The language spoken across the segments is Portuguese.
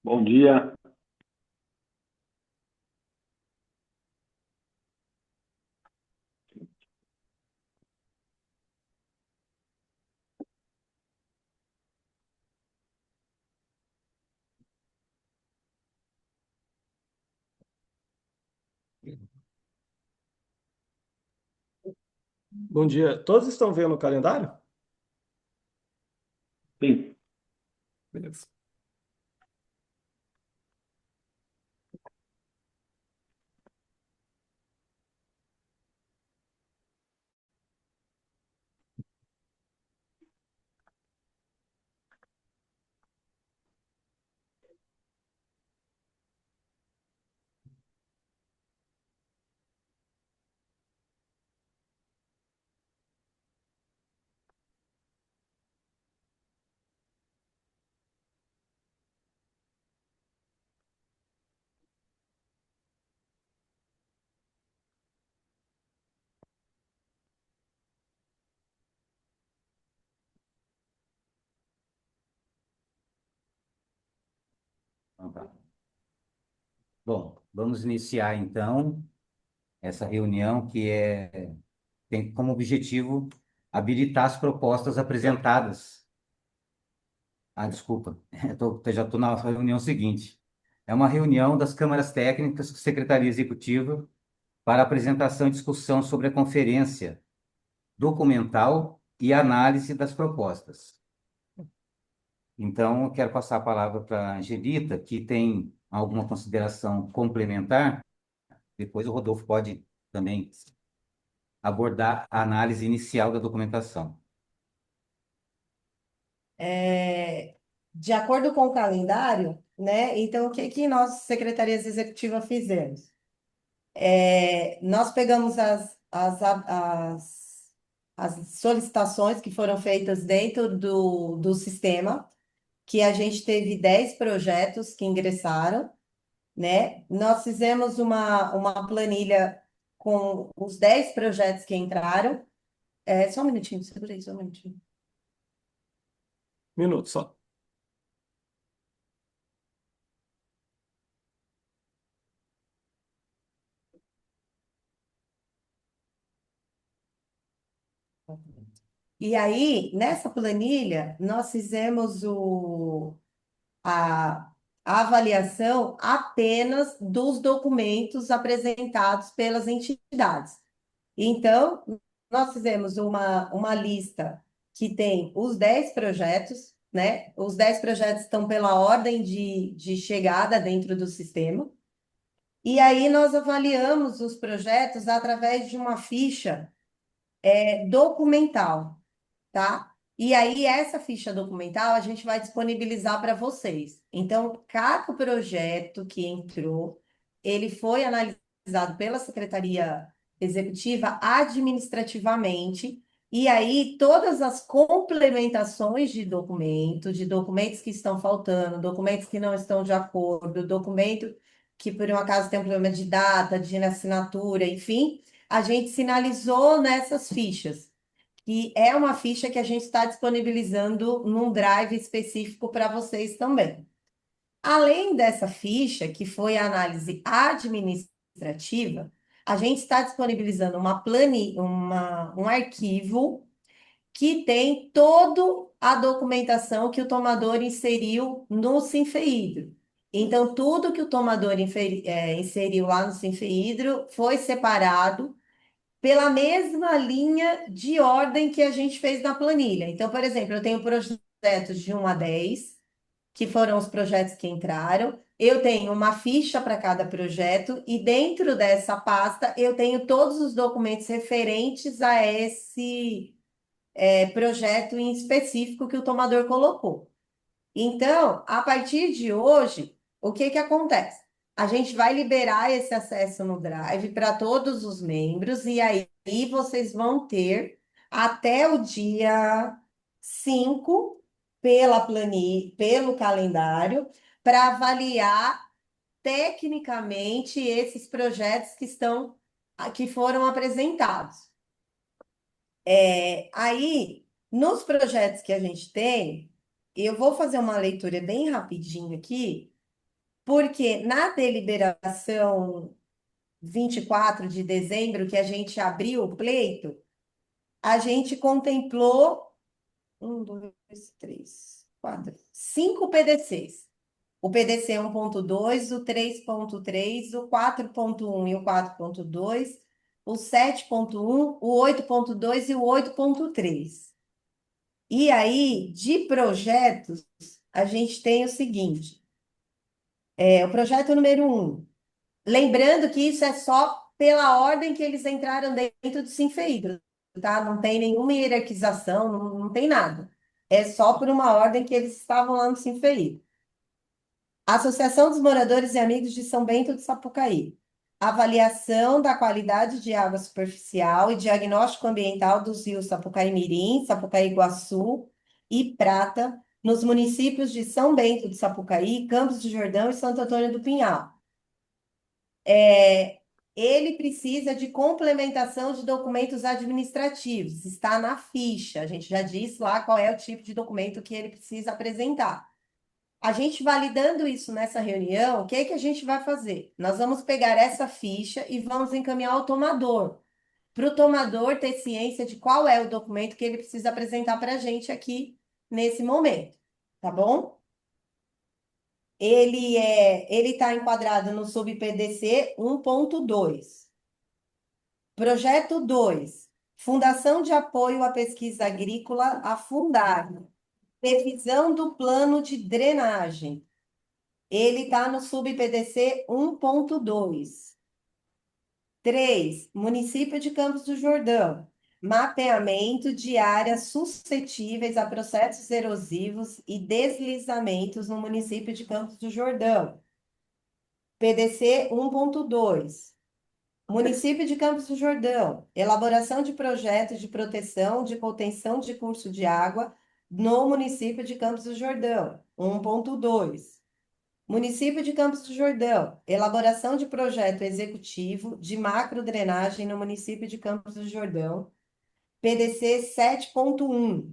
Bom dia. Bom dia. Todos estão vendo o calendário? Sim, Beleza. Então tá. Bom, vamos iniciar então essa reunião tem como objetivo habilitar as propostas apresentadas. Ah, desculpa, já estou na reunião seguinte. É uma reunião das câmaras técnicas, Secretaria Executiva, para apresentação e discussão sobre a conferência documental e análise das propostas. Então, eu quero passar a palavra para a Angelita, que tem alguma consideração complementar. Depois o Rodolfo pode também abordar a análise inicial da documentação. É, de acordo com o calendário, né? Então, o que que nós, secretarias executivas, fizemos? Nós pegamos as solicitações que foram feitas dentro do sistema, que a gente teve 10 projetos que ingressaram, né? Nós fizemos uma planilha com os 10 projetos que entraram. Só um minutinho, segura aí, só um minutinho. Minuto só. E aí, nessa planilha, nós fizemos a, a avaliação apenas dos documentos apresentados pelas entidades. Então, nós fizemos uma lista que tem os 10 projetos, né? Os 10 projetos estão pela ordem de chegada dentro do sistema. E aí, nós avaliamos os projetos através de uma ficha documental, tá? E aí, essa ficha documental a gente vai disponibilizar para vocês. Então, cada projeto que entrou, ele foi analisado pela Secretaria Executiva administrativamente, e aí todas as complementações de documentos que estão faltando, documentos que não estão de acordo, documento que por um acaso tem um problema de data, de assinatura, enfim, a gente sinalizou nessas fichas. E é uma ficha que a gente está disponibilizando num drive específico para vocês também. Além dessa ficha, que foi a análise administrativa, a gente está disponibilizando um arquivo que tem toda a documentação que o tomador inseriu no Sinfeidro. Então, tudo que o tomador inseriu lá no Sinfeidro foi separado pela mesma linha de ordem que a gente fez na planilha. Então, por exemplo, eu tenho projetos de 1 a 10, que foram os projetos que entraram. Eu tenho uma ficha para cada projeto e dentro dessa pasta eu tenho todos os documentos referentes a esse projeto em específico que o tomador colocou. Então, a partir de hoje, o que que acontece? A gente vai liberar esse acesso no Drive para todos os membros e aí vocês vão ter até o dia 5 pelo calendário, para avaliar tecnicamente esses projetos que foram apresentados. Aí, nos projetos que a gente tem, eu vou fazer uma leitura bem rapidinho aqui, porque na deliberação 24 de dezembro, que a gente abriu o pleito, a gente contemplou um, dois, três, quatro, cinco PDCs. O PDC 1.2, o 3.3, o 4.1 e o 4.2, o 7.1, o 8.2 e o 8.3. E aí, de projetos, a gente tem o seguinte: o projeto número 1. Lembrando que isso é só pela ordem que eles entraram dentro do Sinfehidro, tá? Não tem nenhuma hierarquização, não tem nada. É só por uma ordem que eles estavam lá no Sinfehidro. Associação dos Moradores e Amigos de São Bento do Sapucaí. Avaliação da qualidade de água superficial e diagnóstico ambiental dos rios Sapucaí-Mirim, Sapucaí-Iguaçu e Prata, nos municípios de São Bento do Sapucaí, Campos do Jordão e Santo Antônio do Pinhal. Ele precisa de complementação de documentos administrativos, está na ficha, a gente já disse lá qual é o tipo de documento que ele precisa apresentar. A gente validando isso nessa reunião, o que é que a gente vai fazer? Nós vamos pegar essa ficha e vamos encaminhar ao tomador, para o tomador ter ciência de qual é o documento que ele precisa apresentar para a gente aqui nesse momento, tá bom? Ele está enquadrado no sub-PDC 1.2. Projeto 2, Fundação de Apoio à Pesquisa Agrícola, a Fundar. Revisão do plano de drenagem. Ele está no sub-PDC 1.2. 3, Município de Campos do Jordão. Mapeamento de áreas suscetíveis a processos erosivos e deslizamentos no município de Campos do Jordão. PDC 1.2. Município de Campos do Jordão. Elaboração de projetos de proteção de contenção de curso de água no município de Campos do Jordão. 1.2. Município de Campos do Jordão, elaboração de projeto executivo de macrodrenagem no município de Campos do Jordão, PDC 7.1.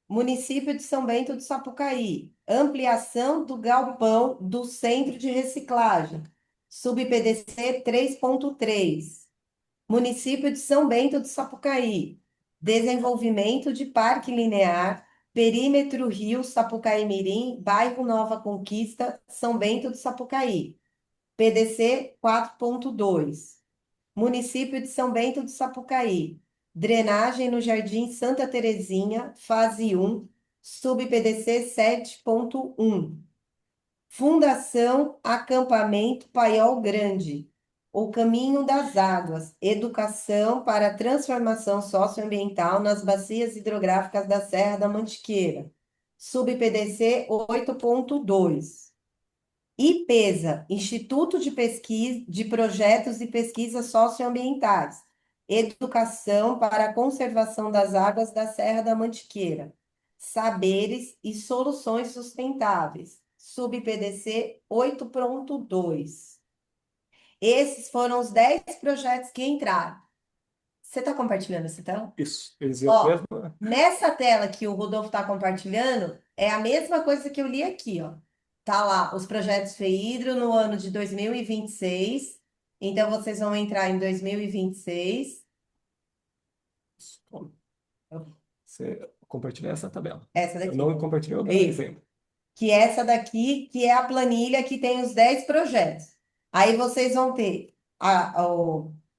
Município de São Bento do Sapucaí, ampliação do galpão do centro de reciclagem, sub-PDC 3.3. Município de São Bento do Sapucaí, desenvolvimento de parque linear, Perímetro Rio Sapucaí-Mirim, bairro Nova Conquista, São Bento do Sapucaí. PDC 4.2. Município de São Bento do Sapucaí. Drenagem no Jardim Santa Terezinha, fase 1, sub-PDC 7.1. Fundação Acampamento Paiol Grande. O Caminho das Águas, educação para a transformação socioambiental nas bacias hidrográficas da Serra da Mantiqueira, sub-PDC 8.2. IPESA, Instituto de Pesquisa de Projetos e Pesquisas Socioambientais, educação para a conservação das águas da Serra da Mantiqueira, saberes e soluções sustentáveis, sub-PDC 8.2. Esses foram os 10 projetos que entraram. Você está compartilhando essa tela? Isso, eles Ó, mesmo, né? nessa tela que o Rodolfo está compartilhando, é a mesma coisa que eu li aqui, ó. Tá lá, os projetos FEHIDRO no ano de 2026. Então, vocês vão entrar em 2026. Você compartilha essa tabela. Essa Eu daqui. não compartilhei o Isso. desenho. Que é essa daqui, que é a planilha que tem os 10 projetos. Aí vocês vão ter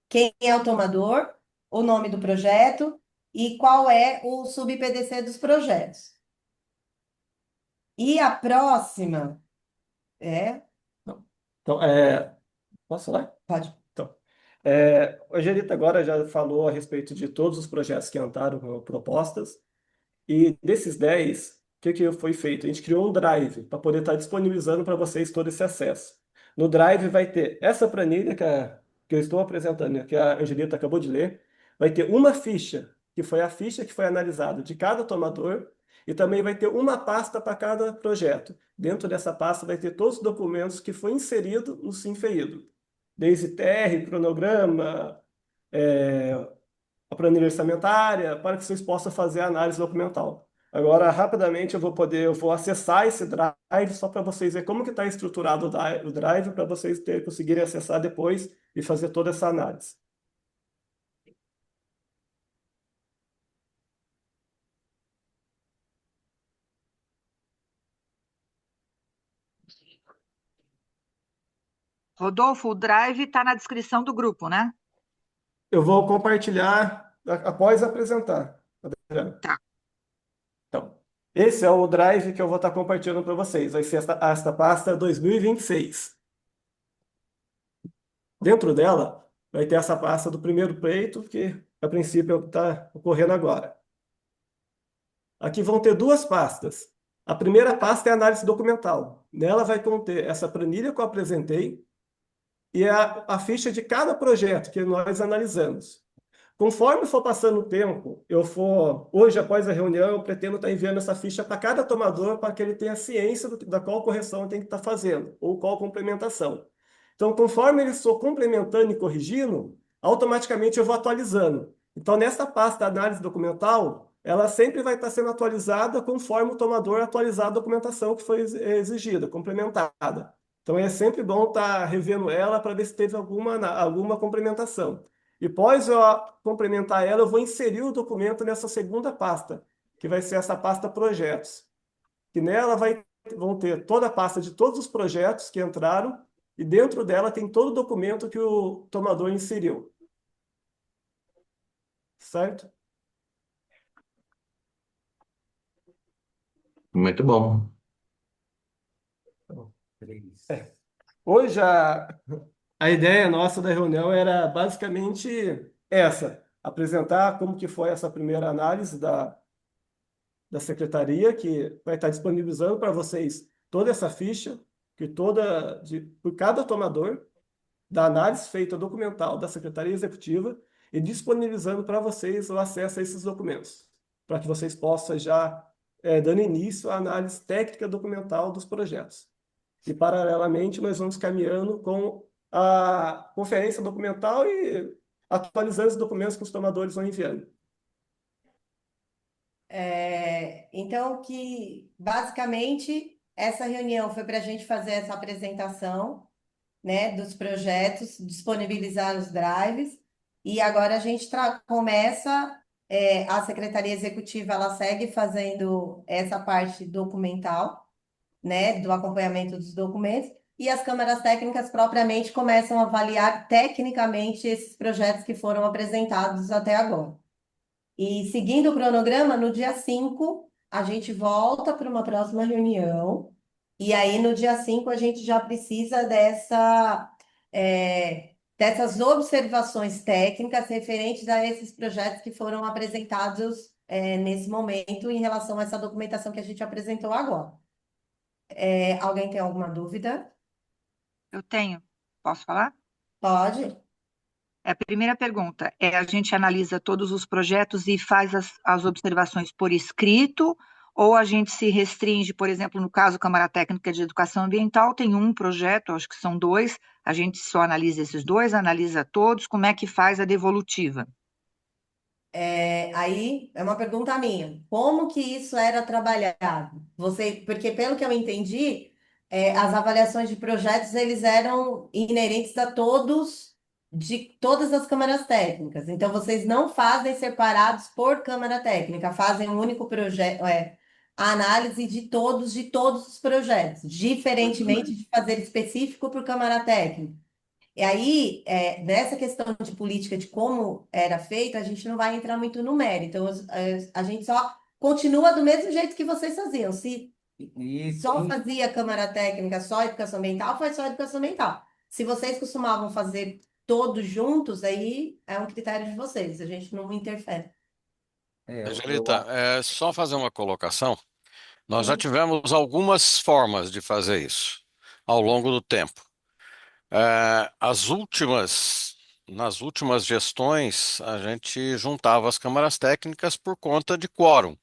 quem é o tomador, o nome do projeto e qual é o sub-PDC dos projetos. E a próxima é. Então, posso falar? Pode. Então, a Angelita agora já falou a respeito de todos os projetos que entraram com propostas, e desses 10, o que foi feito? A gente criou um Drive para poder estar disponibilizando para vocês todo esse acesso. No Drive vai ter essa planilha que eu estou apresentando, né, que a Angelita acabou de ler, vai ter uma ficha, que foi a ficha que foi analisada de cada tomador, e também vai ter uma pasta para cada projeto. Dentro dessa pasta vai ter todos os documentos que foi inserido no Sinfeído, desde TR, cronograma, a planilha orçamentária, para que vocês possam fazer a análise documental. Agora, rapidamente, eu vou acessar esse Drive só para vocês verem como que está estruturado o Drive, para vocês conseguirem acessar depois e fazer toda essa análise. Rodolfo, o Drive está na descrição do grupo, né? Eu vou compartilhar após apresentar. Adriano. Tá. Então, esse é o Drive que eu vou estar compartilhando para vocês. Vai ser esta pasta 2026. Dentro dela, vai ter essa pasta do primeiro pleito, que a princípio é o que está ocorrendo agora. Aqui vão ter duas pastas. A primeira pasta é a análise documental. Nela vai conter essa planilha que eu apresentei e a ficha de cada projeto que nós analisamos. Conforme for passando o tempo, hoje, após a reunião, eu pretendo estar enviando essa ficha para cada tomador para que ele tenha ciência da qual correção tem que estar fazendo, ou qual complementação. Então, conforme eles for complementando e corrigindo, automaticamente eu vou atualizando. Então, nessa pasta análise documental, ela sempre vai estar sendo atualizada conforme o tomador atualizar a documentação que foi exigida, complementada. Então, é sempre bom estar revendo ela para ver se teve alguma complementação. E após eu complementar ela, eu vou inserir o documento nessa segunda pasta, que vai ser essa pasta projetos. Que nela vão ter toda a pasta de todos os projetos que entraram, e dentro dela tem todo o documento que o tomador inseriu. Certo? Muito bom. Hoje a ideia nossa da reunião era basicamente essa: apresentar como que foi essa primeira análise da secretaria, que vai estar disponibilizando para vocês toda essa ficha, por cada tomador, da análise feita documental da Secretaria Executiva, e disponibilizando para vocês o acesso a esses documentos, para que vocês possam já dando início à análise técnica documental dos projetos. E, paralelamente, nós vamos caminhando com a conferência documental e atualizando os documentos que os tomadores vão enviando. Então, que basicamente essa reunião foi para a gente fazer essa apresentação, né, dos projetos, disponibilizar os drives, e agora a gente começa, a Secretaria Executiva, ela segue fazendo essa parte documental, né, do acompanhamento dos documentos, e as câmaras técnicas propriamente começam a avaliar tecnicamente esses projetos que foram apresentados até agora. E seguindo o cronograma, no dia 5, a gente volta para uma próxima reunião, e aí no dia 5 a gente já precisa dessas observações técnicas referentes a esses projetos que foram apresentados nesse momento em relação a essa documentação que a gente apresentou agora. Alguém tem alguma dúvida? Eu tenho. Posso falar? Pode. A primeira pergunta é: a gente analisa todos os projetos e faz as observações por escrito, ou a gente se restringe, por exemplo, no caso Câmara Técnica de Educação Ambiental, tem um projeto, acho que são dois, a gente só analisa esses dois, analisa todos, como é que faz a devolutiva? Aí é uma pergunta minha. Como que isso era trabalhado? Porque pelo que eu entendi, as avaliações de projetos eles eram inerentes a todos, de todas as câmaras técnicas. Então vocês não fazem separados por câmara técnica, fazem um único projeto, a análise de todos os projetos, diferentemente de fazer específico por câmara técnica. E aí, nessa questão de política, de como era feito, a gente não vai entrar muito no mérito. Então, a gente só continua do mesmo jeito que vocês faziam. Se só fazia Câmara Técnica, só Educação Ambiental, faz só Educação Ambiental. Se vocês costumavam fazer todos juntos, aí é um critério de vocês, a gente não interfere. Angelita, só fazer uma colocação. Nós já tivemos algumas formas de fazer isso ao longo do tempo. Nas últimas gestões, a gente juntava as câmaras técnicas por conta de quórum.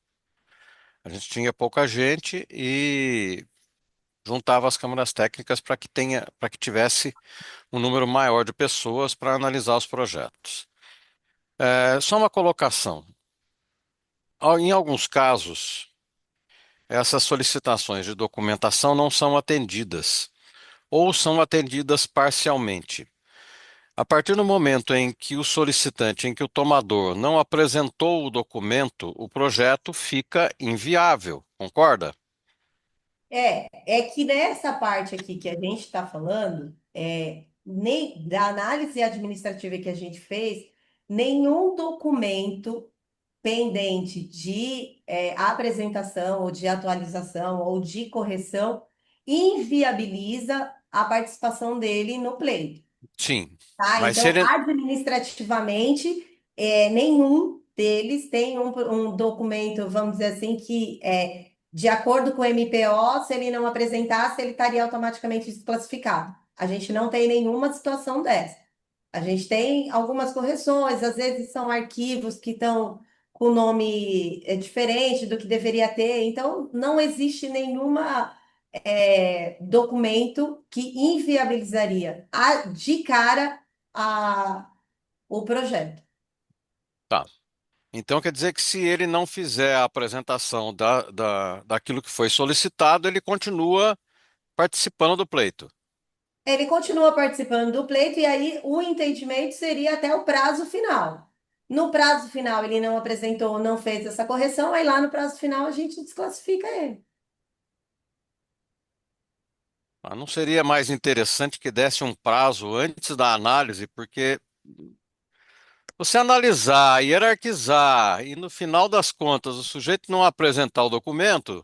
A gente tinha pouca gente e juntava as câmaras técnicas para que tivesse um número maior de pessoas para analisar os projetos. Só uma colocação. Em alguns casos, essas solicitações de documentação não são atendidas ou são atendidas parcialmente. A partir do momento em que o solicitante, em que o tomador não apresentou o documento, o projeto fica inviável, concorda? É que nessa parte aqui que a gente está falando, nem da análise administrativa que a gente fez, nenhum documento pendente de apresentação ou de atualização ou de correção inviabiliza a participação dele no pleito. Sim, Tá? mas se Então, ele, administrativamente, nenhum deles tem um documento, vamos dizer assim, que de acordo com o MPO, se ele não apresentasse, ele estaria automaticamente desclassificado. A gente não tem nenhuma situação dessa. A gente tem algumas correções, às vezes são arquivos que estão com nome diferente do que deveria ter, então não existe nenhuma documento que inviabilizaria de cara a, o projeto. tá. Então quer dizer que se ele não fizer a apresentação daquilo que foi solicitado, ele continua participando do pleito. Ele continua participando do pleito e aí o entendimento seria até o prazo final. No prazo final ele não apresentou, não fez essa correção, aí lá no prazo final a gente desclassifica ele. Não seria mais interessante que desse um prazo antes da análise, porque você analisar, hierarquizar e no final das contas o sujeito não apresentar o documento,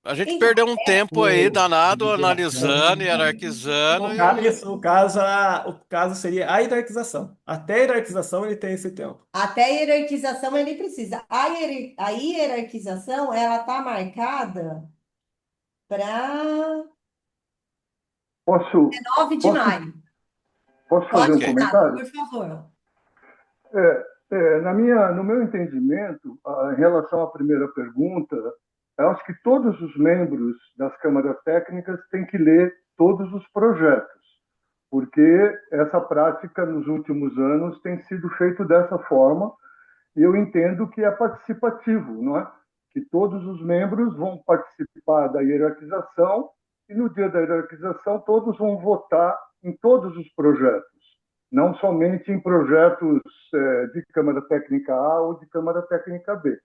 a gente Então, perdeu um tempo aí danado analisando, hierarquizando No caso, e isso, o caso seria a hierarquização. Até a hierarquização ele tem esse tempo. até a hierarquização ele precisa. A hierarquização, ela está marcada para Posso, 9 de posso, maio. posso fazer Pode, um ok. Renato, comentário? por favor. No meu entendimento, em relação à primeira pergunta, eu acho que todos os membros das câmaras técnicas têm que ler todos os projetos, porque essa prática nos últimos anos tem sido feita dessa forma e eu entendo que é participativo, não é? Que todos os membros vão participar da hierarquização e no dia da hierarquização todos vão votar em todos os projetos, não somente em projetos de Câmara Técnica A ou de Câmara Técnica B.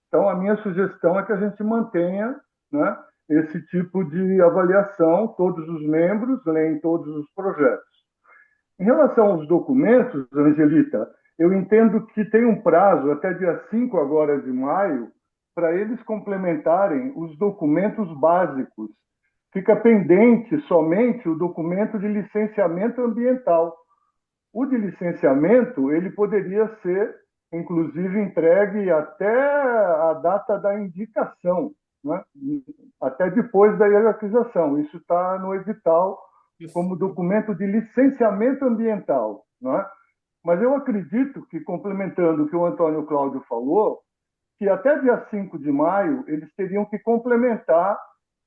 Então, a minha sugestão é que a gente mantenha, né, esse tipo de avaliação, todos os membros leem todos os projetos. Em relação aos documentos, Angelita, eu entendo que tem um prazo, até dia 5 agora de maio, para eles complementarem os documentos básicos. Fica pendente somente o documento de licenciamento ambiental. O de licenciamento, ele poderia ser, inclusive, entregue até a data da indicação, né? Até depois da hierarquização. Isso está no edital como documento de licenciamento ambiental, né? Mas eu acredito que, complementando o que o Antônio Cláudio falou, que até dia 5 de maio eles teriam que complementar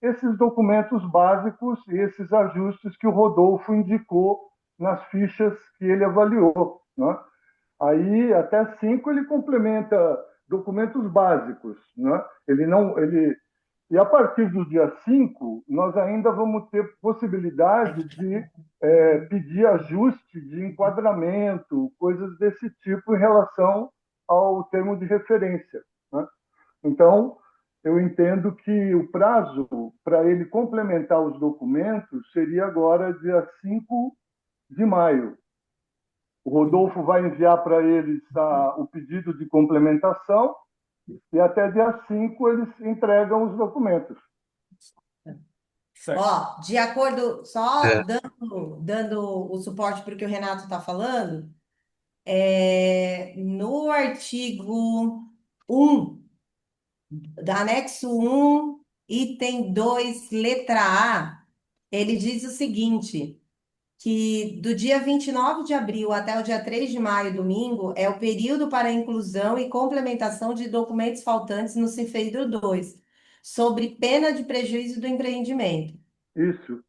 esses documentos básicos e esses ajustes que o Rodolfo indicou nas fichas que ele avaliou, né? Aí, até 5 ele complementa documentos básicos, né? E a partir do dia 5, nós ainda vamos ter possibilidade de pedir ajuste de enquadramento, coisas desse tipo em relação ao termo de referência, né? Então, eu entendo que o prazo para ele complementar os documentos seria agora dia 5 de maio. O Rodolfo vai enviar para eles o pedido de complementação e até dia 5 eles entregam os documentos. Certo. Ó, de acordo, só É. dando o suporte para o que o Renato está falando, no artigo 1, da anexo 1, item 2, letra A, ele diz o seguinte: que do dia 29 de abril até o dia 3 de maio, domingo, é o período para a inclusão e complementação de documentos faltantes no Cifeiro 2, sobre pena de prejuízo do empreendimento. Isso,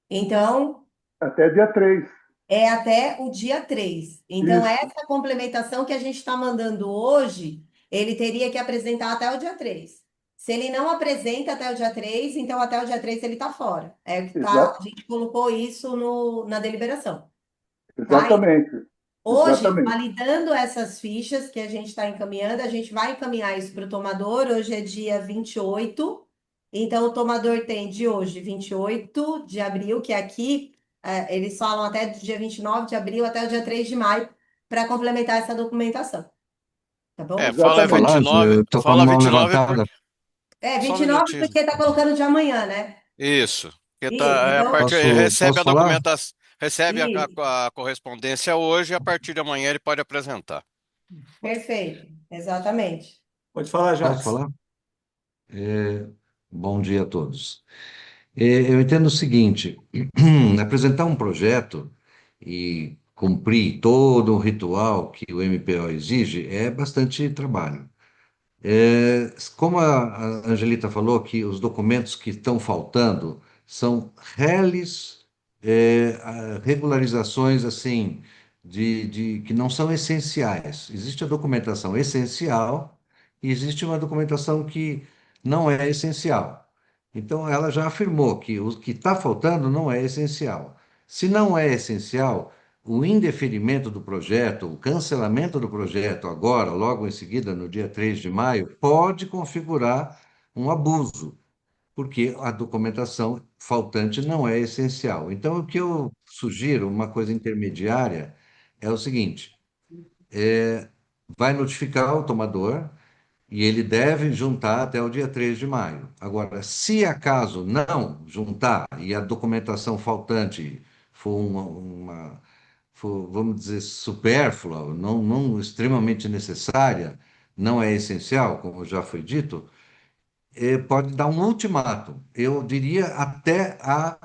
Então, até dia 3. é até o dia 3. Então, Isso, essa complementação que a gente está mandando hoje, ele teria que apresentar até o dia 3. Se ele não apresenta até o dia 3, então até o dia 3 ele está fora. É o que tá, exa a gente colocou isso na deliberação. Tá? exatamente, Hoje, exatamente. validando essas fichas que a gente está encaminhando, a gente vai encaminhar isso para o tomador. Hoje é dia 28. Então, o tomador tem de hoje, 28 de abril, que aqui eles falam até do dia 29 de abril até o dia 3 de maio, para complementar essa documentação. Tá bom? Fala Exatamente. Falar, 29, eu tô com a fala mão 29 porque levantada. É, só um 29 minutinho. porque está colocando de amanhã, né? Isso. Porque Isso, a então, partir, recebe Posso a falar? documentação, recebe isso, a correspondência hoje e a partir de amanhã ele pode apresentar. perfeito, exatamente. Pode falar, Posso Jacques. falar? Bom dia a todos. Eu entendo o seguinte: apresentar um projeto e cumprir todo o ritual que o MPO exige é bastante trabalho. Como a Angelita falou, que os documentos que estão faltando são reles, regularizações assim que não são essenciais. Existe a documentação essencial e existe uma documentação que não é essencial. Então, ela já afirmou que o que está faltando não é essencial. Se não é essencial, o indeferimento do projeto, o cancelamento do projeto agora, logo em seguida, no dia 3 de maio, pode configurar um abuso, porque a documentação faltante não é essencial. Então, o que eu sugiro, uma coisa intermediária, é o seguinte: vai notificar o tomador e ele deve juntar até o dia 3 de maio. Agora, se acaso não juntar e a documentação faltante for vamos dizer, supérflua, não extremamente necessária, não é essencial, como já foi dito, pode dar um ultimato. Eu diria até a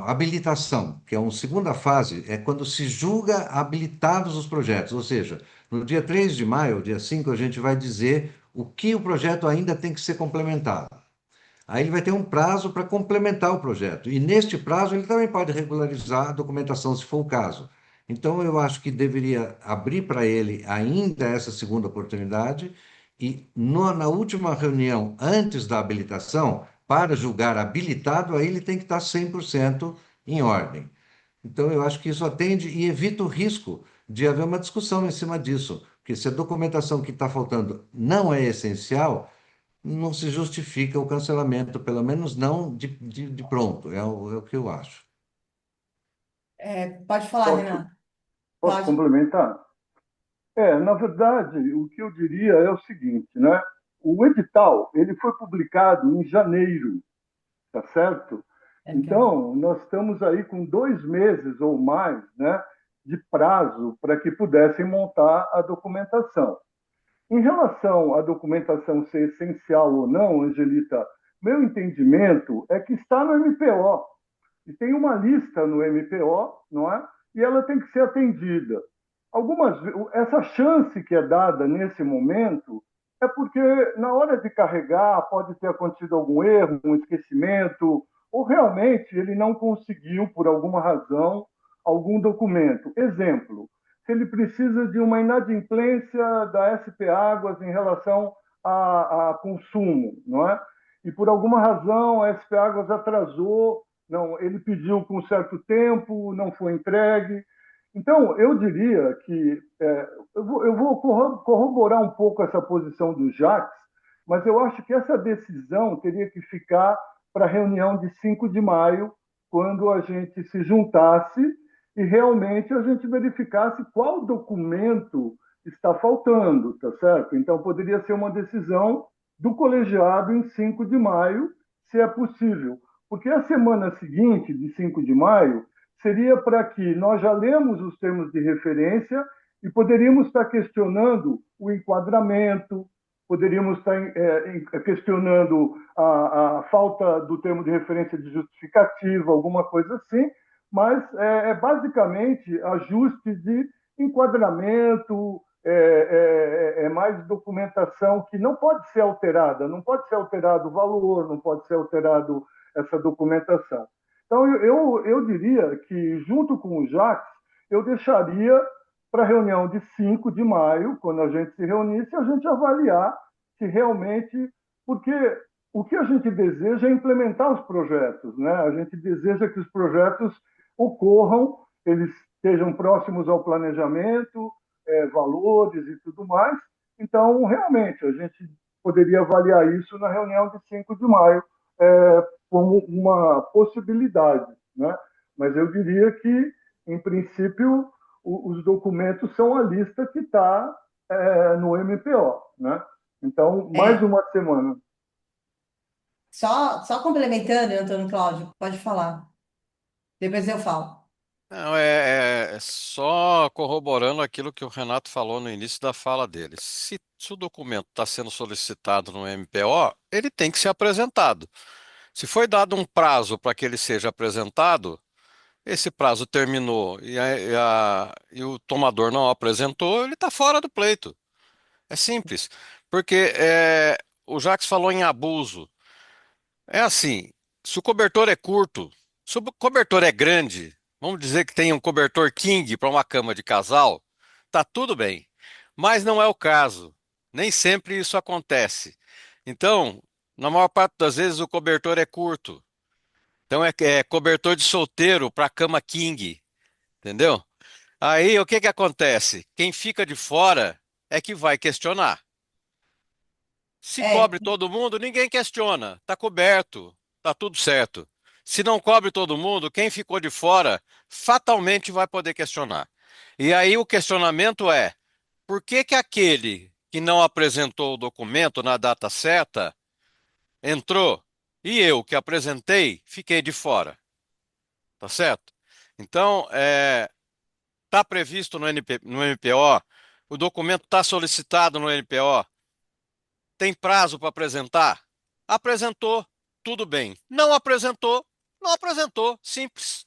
habilitação, que é uma segunda fase, é quando se julga habilitados os projetos. Ou seja, no dia 3 de maio, dia 5 a gente vai dizer o que o projeto ainda tem que ser complementado. Aí ele vai ter um prazo para complementar o projeto. E neste prazo ele também pode regularizar a documentação, se for o caso. Então eu acho que deveria abrir para ele ainda essa segunda oportunidade e na última reunião antes da habilitação, para julgar habilitado, aí ele tem que estar 100% em ordem. Então eu acho que isso atende e evita o risco de haver uma discussão em cima disso, porque se a documentação que está faltando não é essencial, não se justifica o cancelamento, pelo menos não de pronto, é o que eu acho. Pode falar, Posso, Renato. posso Pode. complementar? Na verdade, o que eu diria é o seguinte, né? O edital, ele foi publicado em janeiro, tá certo? Então, nós estamos aí com 2 meses ou mais, né, de prazo para que pudessem montar a documentação. Em relação à documentação ser essencial ou não, Angelita, meu entendimento é que está no MPO. E tem uma lista no MPO, não é? E ela tem que ser atendida. Essa chance que é dada nesse momento é porque na hora de carregar pode ter acontecido algum erro, um esquecimento, ou realmente ele não conseguiu, por alguma razão, algum documento. Exemplo, se ele precisa de uma inadimplência da SP Águas em relação a consumo, não é? E por alguma razão a SP Águas atrasou, não, ele pediu com certo tempo, não foi entregue. Então, eu diria que eu vou corroborar um pouco essa posição do Jacques, mas eu acho que essa decisão teria que ficar para a reunião de 5 de maio, quando a gente se juntasse e realmente a gente verificasse qual documento está faltando, tá certo? Então, poderia ser uma decisão do colegiado em 5 de maio, se é possível. Porque a semana seguinte, de 5 de maio, seria para que nós já lemos os termos de referência e poderíamos estar questionando o enquadramento, poderíamos estar questionando a falta do termo de referência de justificativa, alguma coisa assim, mas basicamente ajustes de enquadramento, mais documentação que não pode ser alterada, não pode ser alterado o valor, não pode ser alterado essa documentação. Então, eu diria que, junto com o Jacques, eu deixaria para a reunião de 5 de maio, quando a gente se reunisse, a gente avaliar se realmente... Porque o que a gente deseja é implementar os projetos, né? A gente deseja que os projetos ocorram, eles estejam próximos ao planejamento, valores e tudo mais. Então, realmente, a gente poderia avaliar isso na reunião de 5 de maio como uma possibilidade, né? Mas eu diria que, em princípio, os documentos são a lista que está no MPO, né? Então, mais uma semana. Só complementando, Antônio Cláudio, pode falar. Depois eu falo. Não, é só corroborando aquilo que o Renato falou no início da fala dele. Se o documento está sendo solicitado no MPO, ele tem que ser apresentado. Se foi dado um prazo para que ele seja apresentado, esse prazo terminou e o tomador não apresentou, ele está fora do pleito. É simples. Porque o Jacques falou em abuso. É assim, se o cobertor é curto, se o cobertor é grande, vamos dizer que tem um cobertor king para uma cama de casal, tá tudo bem. Mas não é o caso. Nem sempre isso acontece. Então, na maior parte das vezes o cobertor é curto. Então é cobertor de solteiro para cama king, entendeu? Aí o que que acontece? Quem fica de fora é que vai questionar. Se É, cobre todo mundo, ninguém questiona. Está coberto, está tudo certo. Se não cobre todo mundo, quem ficou de fora fatalmente vai poder questionar. E aí o questionamento é: por que que aquele que não apresentou o documento na data certa entrou e eu que apresentei fiquei de fora? Tá certo? Então, está previsto no MPO, o documento está solicitado no MPO. Tem prazo para apresentar? Apresentou, tudo bem. Não apresentou, não apresentou. Simples.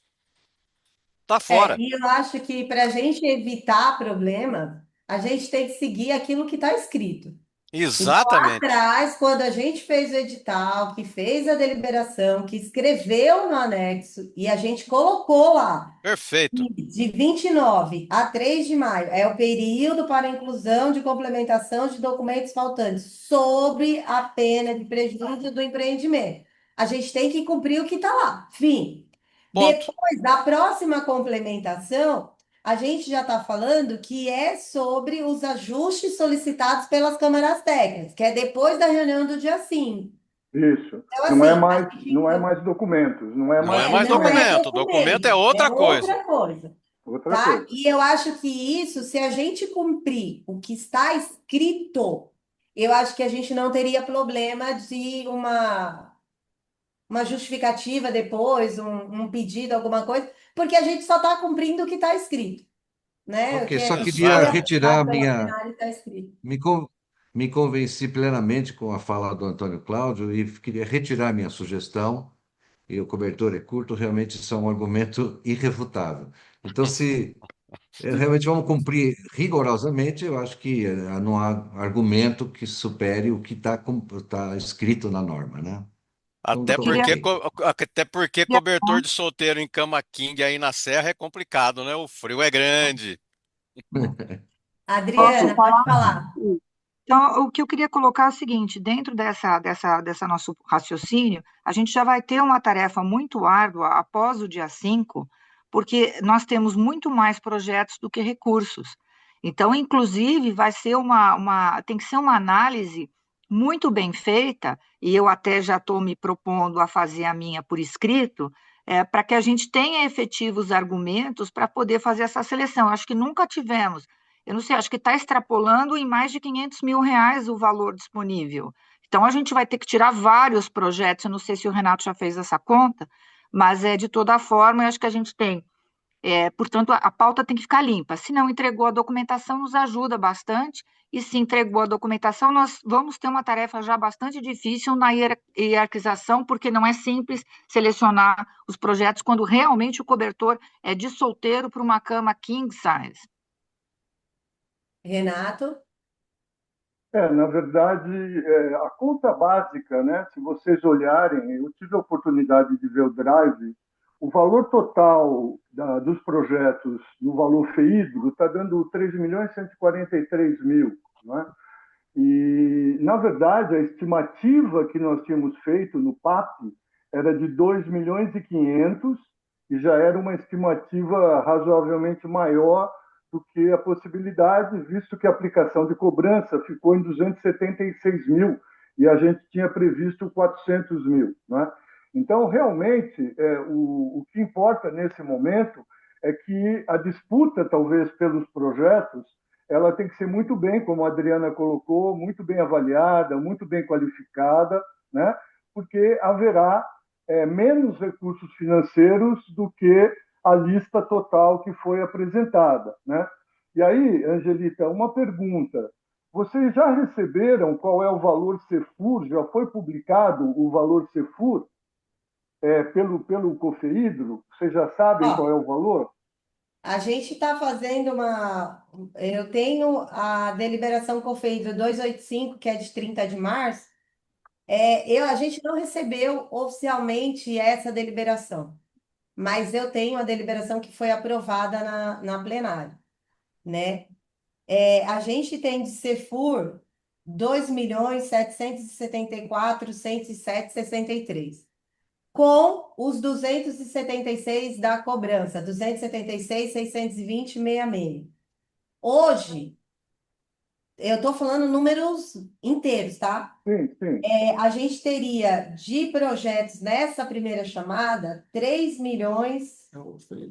Tá fora. e eu acho que para a gente evitar problema, a gente tem que seguir aquilo que está escrito. Então, lá Exatamente. atrás, quando a gente fez o edital, que fez a deliberação, que escreveu no anexo, e a gente colocou lá, Perfeito. de 29 a 3 de maio, é o período para inclusão de complementação de documentos faltantes, sobre a pena de prejuízo do empreendimento. A gente tem que cumprir o que está lá. Fim. Ponto. Depois da próxima complementação, a gente já está falando que é sobre os ajustes solicitados pelas câmaras técnicas, que é depois da reunião do dia 5. Isso. Então, assim, a Não é gente mais documentos, não é Não mais é mais não é documento. Documento é documento, é outra coisa. outra coisa, outra tá? coisa. E eu acho que isso, se a gente cumprir o que está escrito, eu acho que a gente não teria problema de uma justificativa depois, um pedido, alguma coisa, porque a gente só está cumprindo o que está escrito, né? O Ok, que só é, queria foi Exatamente. retirar aprovado a pela minha. plenária está escrito. Me, con- Me convenci plenamente com a fala do Antônio Cláudio e queria retirar minha sugestão. E o cobertor é curto, realmente isso é um argumento irrefutável. Então, se realmente vamos cumprir rigorosamente, eu acho que não há argumento que supere o que está escrito na norma, né? Então, Até estou Queria, porque, ok. até porque queria cobertor de solteiro em cama king aí na serra é complicado, né? O frio é grande. posso Adriana, pode falar? falar. Então, o que eu queria colocar é o seguinte: dentro dessa nosso raciocínio, a gente já vai ter uma tarefa muito árdua após o dia 5, porque nós temos muito mais projetos do que recursos. Então, inclusive, vai ser tem que ser uma análise muito bem feita, e eu até já estou me propondo a fazer a minha por escrito, para que a gente tenha efetivos argumentos para poder fazer essa seleção. Acho que nunca tivemos. Eu não sei, acho que está extrapolando em mais de 500 mil reais o valor disponível. Então, a gente vai ter que tirar vários projetos. Eu não sei se o Renato já fez essa conta, mas de toda forma, eu acho que a gente tem Portanto, a pauta tem que ficar limpa. Se não entregou a documentação, nos ajuda bastante. E se entregou a documentação, nós vamos ter uma tarefa já bastante difícil na hierarquização, porque não é simples selecionar os projetos quando realmente o cobertor é de solteiro para uma cama king size. Renato? Na verdade, a conta básica, né? Se vocês olharem, eu tive a oportunidade de ver o Drive, o valor total dos projetos no valor FEIDRO está dando 3.143.000, né? E, na verdade, a estimativa que nós tínhamos feito no PAP era de 2.500.000 e já era uma estimativa razoavelmente maior do que a possibilidade, visto que a aplicação de cobrança ficou em 276.000 e a gente tinha previsto 400.000, né? Então, realmente, o que importa nesse momento é que a disputa, talvez, pelos projetos, ela tem que ser muito bem, como a Adriana colocou, muito bem avaliada, muito bem qualificada, né? Porque haverá menos recursos financeiros do que a lista total que foi apresentada, né? E aí, Angelita, uma pergunta. Vocês já receberam qual é o valor CEFUR? Já foi publicado o valor CEFUR pelo COFEIDRO? Vocês já sabem qual é Ó, o valor? a gente está fazendo uma. Eu tenho a deliberação COFEIDRO 285, que é de 30 de março. A gente não recebeu oficialmente essa deliberação, mas eu tenho a deliberação que foi aprovada na plenária, né? A gente tem de CEFUR 2.774.107,63, com os 276 da cobrança, 276.620,66. Hoje, eu estou falando números inteiros, tá? Sim, sim. A gente teria de projetos nessa primeira chamada 3 milhões.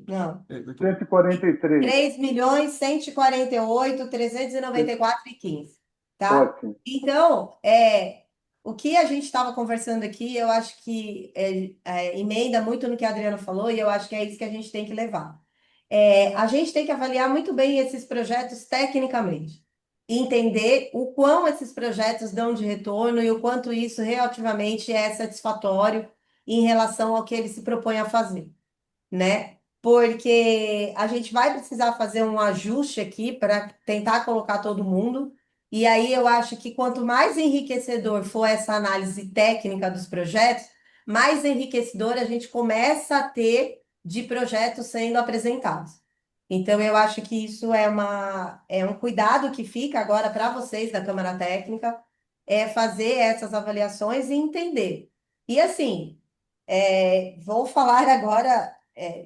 Não. 143. 3.148.394,15, tá? Ótimo. Então, o que a gente estava conversando aqui, eu acho que emenda muito no que a Adriana falou, e eu acho que é isso que a gente tem que levar. A gente tem que avaliar muito bem esses projetos tecnicamente, e entender o quão esses projetos dão de retorno e o quanto isso relativamente é satisfatório em relação ao que ele se propõe a fazer, né? Porque a gente vai precisar fazer um ajuste aqui para tentar colocar todo mundo. E aí eu acho que quanto mais enriquecedor for essa análise técnica dos projetos, mais enriquecedor a gente começa a ter de projetos sendo apresentados. Então, eu acho que isso é um cuidado que fica agora para vocês da Câmara Técnica, fazer essas avaliações e entender. E assim, vou falar agora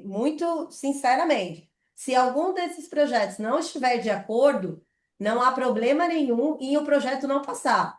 muito sinceramente. Se algum desses projetos não estiver de acordo, não há problema nenhum em o projeto não passar.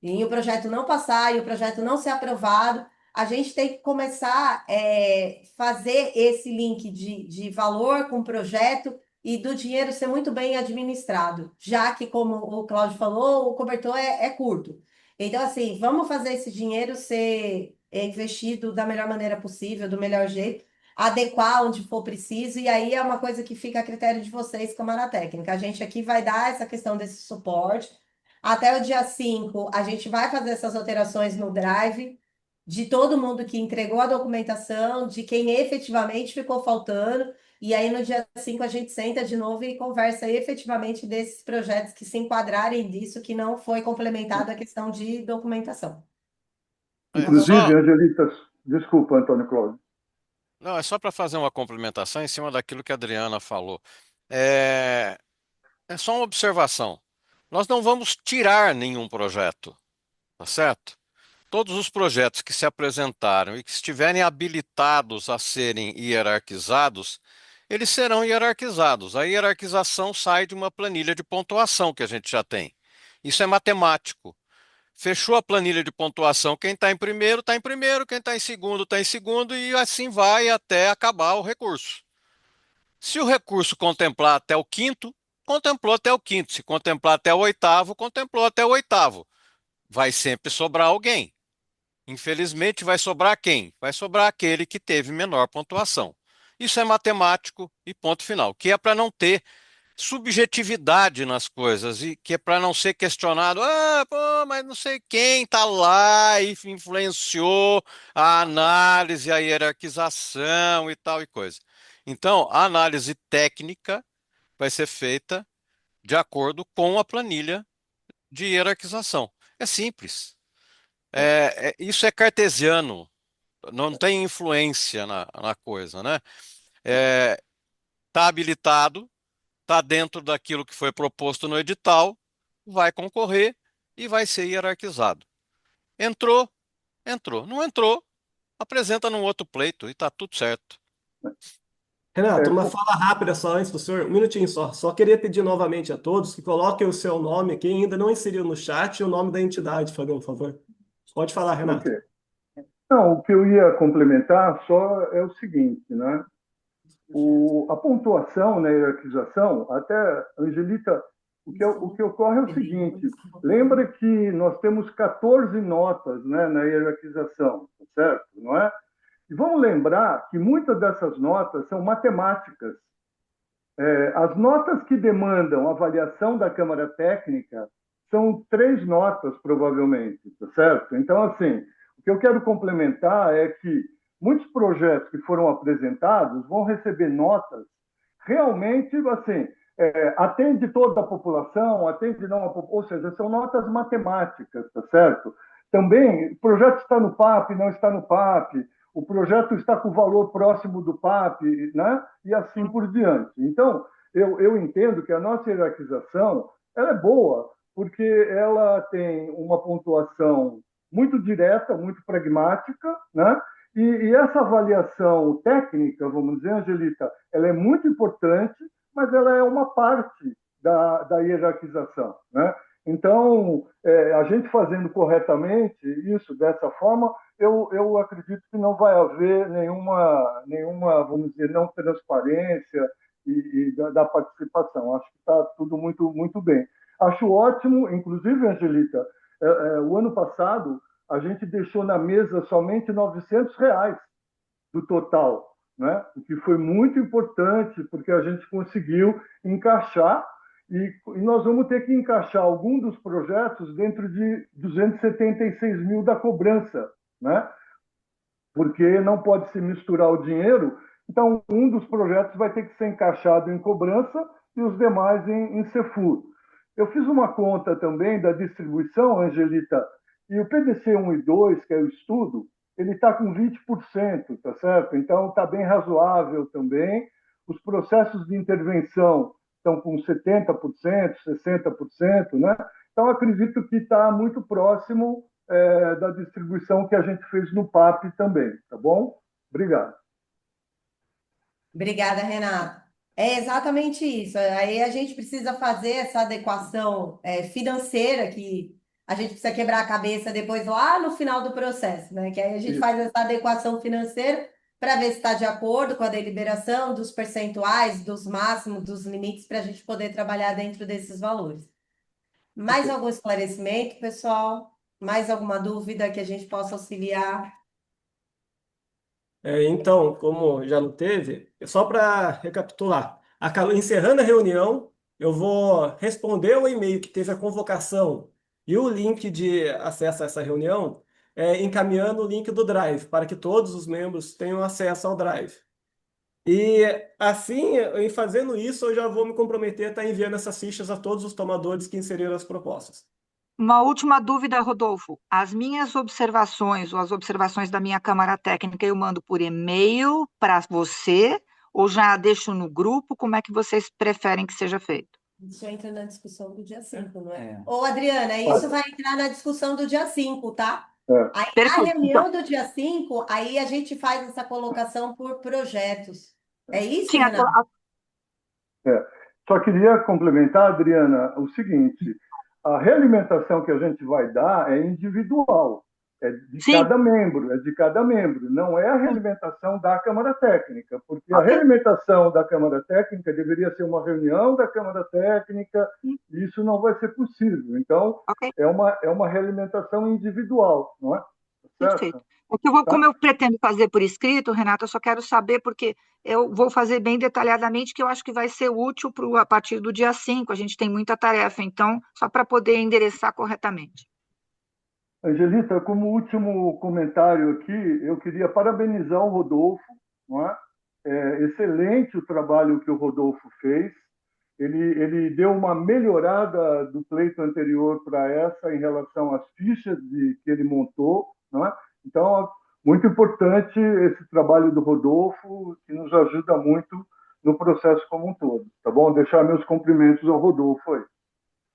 E o projeto não passar, e o projeto não ser aprovado, a gente tem que começar a fazer esse link de valor com o projeto e do dinheiro ser muito bem administrado, já que, como o Cláudio falou, o cobertor é curto. Então, assim, vamos fazer esse dinheiro ser investido da melhor maneira possível, do melhor jeito, adequar onde for preciso, e aí é uma coisa que fica a critério de vocês, Câmara Técnica. A gente aqui vai dar essa questão desse suporte. Até o dia 5, a gente vai fazer essas alterações no Drive de todo mundo que entregou a documentação, de quem efetivamente ficou faltando. E aí, no dia 5 a gente senta de novo e conversa efetivamente desses projetos que se enquadrarem disso, que não foi complementado a questão de documentação. Tá bom? Inclusive, Angelita, desculpa, Antônio Cláudio. Não, é só para fazer uma complementação em cima daquilo que a Adriana falou. É, é só uma observação. Nós não vamos tirar nenhum projeto, tá certo? Todos os projetos que se apresentaram e que estiverem habilitados a serem hierarquizados, eles serão hierarquizados. A hierarquização sai de uma planilha de pontuação que a gente já tem. Isso é matemático. Fechou a planilha de pontuação, quem está em primeiro, quem está em segundo, e assim vai até acabar o recurso. Se o recurso contemplar até o quinto, contemplou até o quinto. Se contemplar até o oitavo, contemplou até o oitavo. Vai sempre sobrar alguém. Infelizmente, vai sobrar quem? Vai sobrar aquele que teve menor pontuação. Isso é matemático e ponto final, que é para não ter subjetividade nas coisas e que é para não ser questionado, pô, mas não sei quem está lá e influenciou a análise, a hierarquização e tal e coisa. Então, a análise técnica vai ser feita de acordo com a planilha de hierarquização. É simples. Isso é cartesiano, não tem influência na coisa, né? Está habilitado, está dentro daquilo que foi proposto no edital, vai concorrer e vai ser hierarquizado. Entrou, entrou. Não entrou, apresenta num outro pleito e está tudo certo. Renato, É, uma fala rápida só antes do senhor, um minutinho só. Só queria pedir novamente a todos que coloquem o seu nome aqui, ainda não inseriu no chat, e o nome da entidade, por favor. Pode falar, Renato. ok. Não, o que eu ia complementar só é o seguinte, né? A pontuação na hierarquização, até, Angelita, o que ocorre é o seguinte: lembra que nós temos 14 notas, né, na hierarquização, tá certo? Não é? E vamos lembrar que muitas dessas notas são matemáticas. As notas que demandam avaliação da Câmara Técnica são 3 notas, provavelmente, tá certo? Então, assim, o que eu quero complementar é que muitos projetos que foram apresentados vão receber notas realmente, assim, atende toda a população, atende não a população, ou seja, são notas matemáticas, tá certo? Também, o projeto está no PAP, não está no PAP, o projeto está com o valor próximo do PAP, né? E assim por diante. Então, eu entendo que a nossa hierarquização ela é boa, porque ela tem uma pontuação muito direta, muito pragmática, né? E essa avaliação técnica, vamos dizer, Angelita, ela é muito importante, mas ela é uma parte da hierarquização, né? Então, a gente fazendo corretamente isso, dessa forma, eu acredito que não vai haver nenhuma, vamos dizer, não transparência da participação. Acho que está tudo muito, muito bem. Acho ótimo, inclusive, Angelita, o ano passado a gente deixou na mesa somente R$ 900 do total, né? O que foi muito importante, porque a gente conseguiu encaixar e nós vamos ter que encaixar algum dos projetos dentro de 276 mil da cobrança, né? Porque não pode se misturar o dinheiro. Então, um dos projetos vai ter que ser encaixado em cobrança e os demais em CEFUR. Eu fiz uma conta também da distribuição, Angelita, e o PDC 1 e 2, que é o estudo, ele está com 20%, tá certo? Então, está bem razoável também. Os processos de intervenção estão com 70%, 60%, né? Então, acredito que está muito próximo da distribuição que a gente fez no PAP também, tá bom? Obrigado. Obrigada, Renato. É exatamente isso. Aí a gente precisa fazer essa adequação financeira que a gente precisa quebrar a cabeça depois lá no final do processo, né? Que aí a gente Isso. faz essa adequação financeira para ver se está de acordo com a deliberação dos percentuais, dos máximos, dos limites, para a gente poder trabalhar dentro desses valores. Mais Ok. algum esclarecimento, pessoal? Mais alguma dúvida que a gente possa auxiliar? Então, como já não teve, só para recapitular, encerrando a reunião, eu vou responder o e-mail que teve a convocação e o link de acesso a essa reunião, encaminhando o link do Drive, para que todos os membros tenham acesso ao Drive. E assim, em fazendo isso, eu já vou me comprometer a estar enviando essas fichas a todos os tomadores que inseriram as propostas. Uma última dúvida, Rodolfo. As minhas observações ou as observações da minha Câmara Técnica eu mando por e-mail para você ou já deixo no grupo? Como é que vocês preferem que seja feito? Isso entra na discussão do dia 5, não é? É. Ô, Adriana, isso vai entrar na discussão do dia 5, tá? É. Aí, na Perfeito. reunião do dia 5, aí a gente faz essa colocação por projetos. É isso, Sim, Renato? Só queria complementar, Adriana, o seguinte: a realimentação que a gente vai dar é individual, é de sim, cada membro, não é a realimentação da Câmara Técnica, porque a ok. realimentação da Câmara Técnica deveria ser uma reunião da Câmara Técnica, e isso não vai ser possível. Então, Ok. é uma realimentação individual, não é? Tá Perfeito. certo? É que eu vou, Tá? como eu pretendo fazer por escrito, Renato, eu só quero saber, porque eu vou fazer bem detalhadamente, que eu acho que vai ser útil a partir do dia 5. A gente tem muita tarefa, então, só para poder endereçar corretamente. Angelita, como último comentário aqui, eu queria parabenizar o Rodolfo, não é? É excelente o trabalho que o Rodolfo fez. Ele deu uma melhorada do pleito anterior para essa em relação às fichas que ele montou, não é? Então, muito importante esse trabalho do Rodolfo, que nos ajuda muito no processo como um todo, tá bom? Deixar meus cumprimentos ao Rodolfo aí.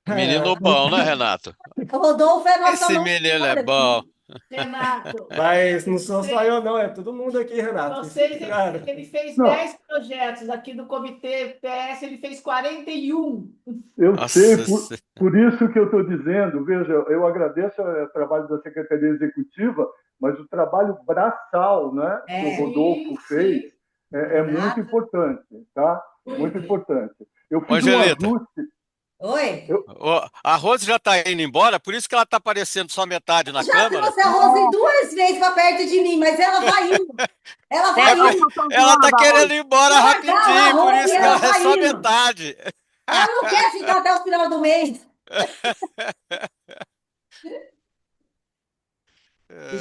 Menino bom, né, Renato? O Rodolfo é nossa Esse mão menino é esquerda bom. aqui. Renato, Mas não sou só eu, não, é todo mundo aqui, Renato. vocês, Claro. ele fez Não, 10 projetos aqui do Comitê PS, ele fez 41. eu sei, Nossa, por isso que eu estou dizendo, veja, eu agradeço o trabalho da Secretaria Executiva, mas o trabalho braçal, né, que o É, Rodolfo fez Sim. é muito exato. importante, tá? Muito importante. Eu Ô, fiz um Angelita, ajuste, Oi? a Rose já está indo embora, por isso que ela está aparecendo só metade na Já câmera. trouxe a Rose duas vezes para perto de mim, mas ela vai indo. Ela É, É, vai nós por- indo. não estamos ela zoando está da Rose. querendo ir embora Largar a rapidinho, por Rose, isso que ela ela é vai só indo. metade. Ela não quer ficar até o final do mês.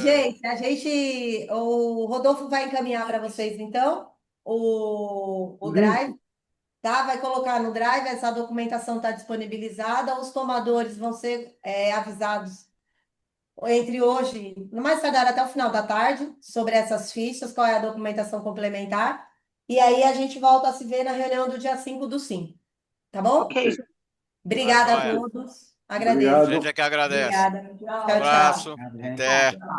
Gente, o Rodolfo vai encaminhar para vocês, então, o link, Drive, tá? Vai colocar no Drive, essa documentação está disponibilizada, os tomadores vão ser avisados entre hoje, no mais tardar até o final da tarde, sobre essas fichas, qual é a documentação complementar, e aí a gente volta a se ver na reunião do dia 5 do 5, tá bom? Ok, Tá Obrigada a joia. todos, A agradeço. gente obrigado. é que agradece. Obrigada. Tchau. Um Tchau, tchau. abraço. Obrigado, gente. Até. tchau.